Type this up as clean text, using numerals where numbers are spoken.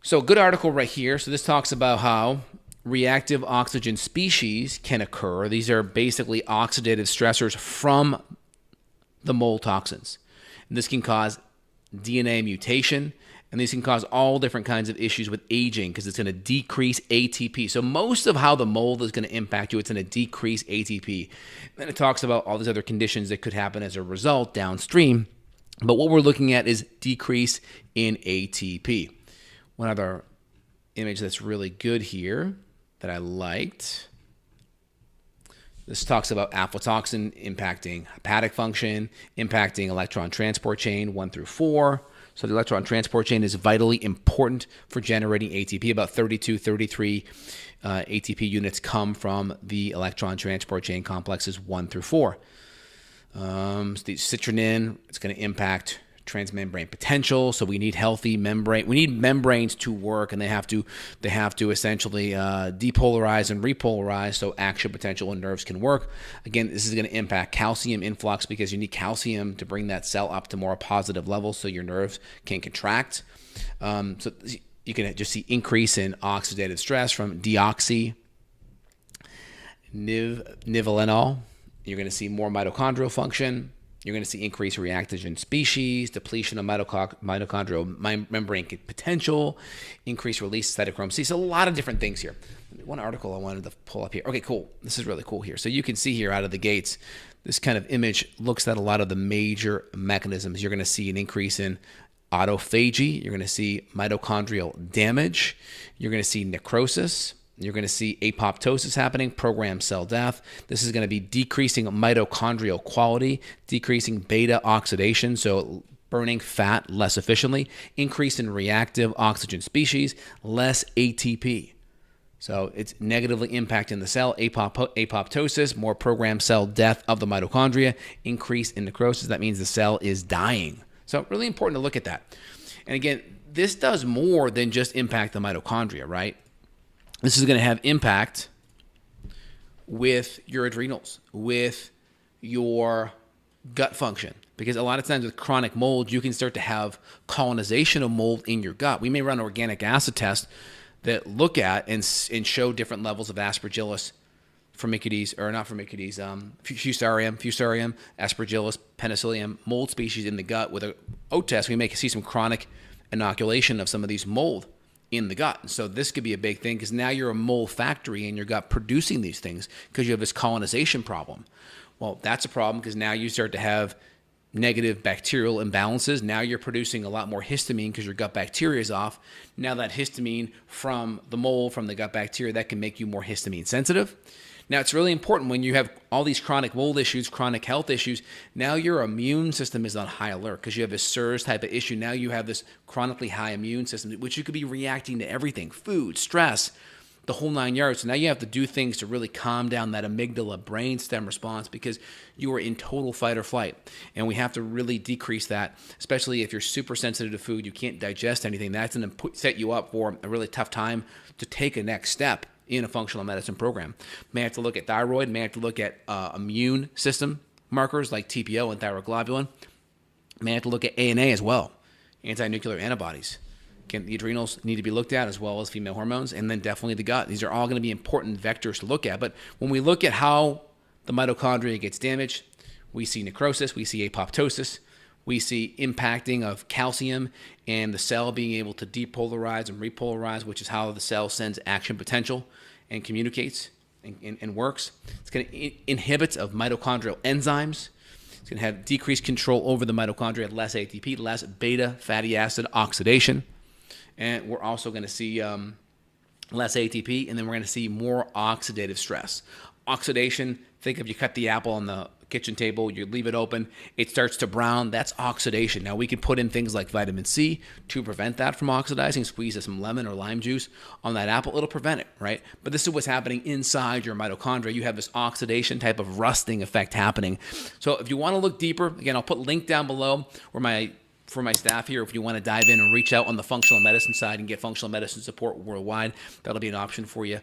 So a good article right here. So this talks about how reactive oxygen species can occur. These are basically oxidative stressors from the mold toxins. And this can cause DNA mutation, and these can cause all different kinds of issues with aging because it's going to decrease ATP. So most of how the mold is going to impact you, it's going to decrease ATP. Then it talks about all these other conditions that could happen as a result downstream. But what we're looking at is decrease in ATP. One other image that's really good here that I liked. This talks about aflatoxin impacting hepatic function, impacting electron transport chain 1 through 4. So the electron transport chain is vitally important for generating ATP. About 32, 33 ATP units come from the electron transport chain complexes 1 through 4. So the citrulline, it's going to impact transmembrane potential. So we need healthy membrane. We need membranes to work, and they have to essentially depolarize and repolarize so action potential and nerves can work. Again, this is going to impact calcium influx because you need calcium to bring that cell up to more positive levels so your nerves can contract. So you can just see increase in oxidative stress from deoxy, nivalenol. You're going to see more mitochondrial function. You're going to see increased reactive species, depletion of mitochondrial membrane potential, increased release of cytochrome C. So a lot of different things here. One article I wanted to pull up here. Okay, cool. This is really cool here. So you can see here out of the gates, this kind of image looks at a lot of the major mechanisms. You're going to see an increase in autophagy. You're going to see mitochondrial damage. You're going to see necrosis. You're going to see apoptosis happening, programmed cell death. This is going to be decreasing mitochondrial quality, decreasing beta oxidation, so burning fat less efficiently, increase in reactive oxygen species, less ATP. So it's negatively impacting the cell, apoptosis, more programmed cell death of the mitochondria, increase in necrosis. That means the cell is dying. So really important to look at that. And again, this does more than just impact the mitochondria, right? This is going to have impact with your adrenals, with your gut function. Because a lot of times with chronic mold, you can start to have colonization of mold in your gut. We may run organic acid tests that look at and show different levels of aspergillus, Firmicutes, or not Firmicutes, Fusarium, Aspergillus, Penicillium, mold species in the gut. With a O test, we may see some chronic inoculation of some of these mold in the gut. So this could be a big thing because now you're a mold factory in your gut producing these things because you have this colonization problem. Well, that's a problem because now you start to have negative bacterial imbalances. Now you're producing a lot more histamine because your gut bacteria is off. Now that histamine from the mold, from the gut bacteria, that can make you more histamine sensitive. Now, it's really important when you have all these chronic mold issues, chronic health issues, now your immune system is on high alert because you have this SIRS type of issue. Now you have this chronically high immune system, which you could be reacting to everything, food, stress, the whole 9 yards. So now you have to do things to really calm down that amygdala brainstem response because you are in total fight or flight. And we have to really decrease that, especially if you're super sensitive to food, you can't digest anything. That's going to set you up for a really tough time to take a next step in a functional medicine program. May have to look at thyroid, may have to look at immune system markers like TPO and thyroglobulin. May have to look at ANA as well, anti-nuclear antibodies. Again, the adrenals need to be looked at as well as female hormones, and then definitely the gut. These are all going to be important vectors to look at. But when we look at how the mitochondria gets damaged, we see necrosis, we see apoptosis, we see impacting of calcium and the cell being able to depolarize and repolarize, which is how the cell sends action potential and communicates and works. It's going to inhibit of mitochondrial enzymes. It's going to have decreased control over the mitochondria, less ATP, less beta fatty acid oxidation. And we're also going to see less ATP, and then we're going to see more oxidative stress. Oxidation, think if you cut the apple on the kitchen table, you leave it open, it starts to brown, that's oxidation. Now we can put in things like vitamin C to prevent that from oxidizing, squeeze some lemon or lime juice on that apple, it'll prevent it, right? But this is what's happening inside your mitochondria. You have this oxidation type of rusting effect happening. So if you want to look deeper, again, I'll put a link down below for my staff here, if you want to dive in and reach out on the functional medicine side and get functional medicine support worldwide, that'll be an option for you.